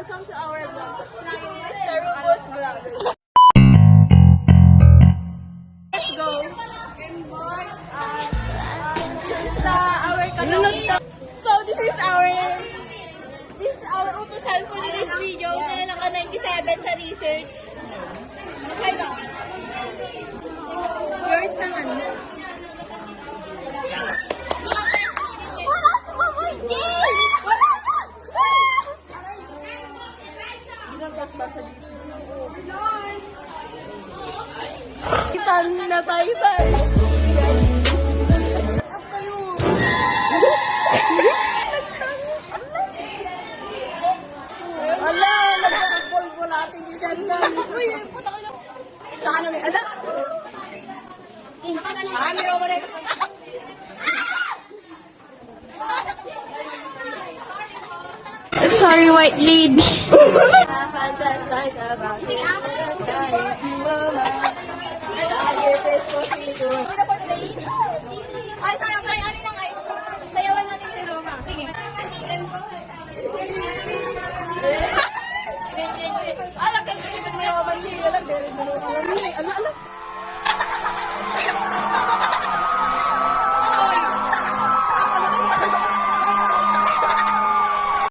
Welcome to our vlog. Mr. Rubos Vlog. Let's go. Sa our kanal. So this is our utusan for this video. Kailan ka 97 sa research. Okay na. Yours naman. Wala sa mga Jay! Kitang na bye-bye. Ala, nagpapulbo natin yung ganda. Uy, puta ko na. Saan na ala? Meron mo rin. Sorry, white lady. I fantasize about this. Ay, sayang tayo. Ano na ngayon? Sayawan natin si Roma. Sige. Ala, kasi mo Roma. Sige, ala.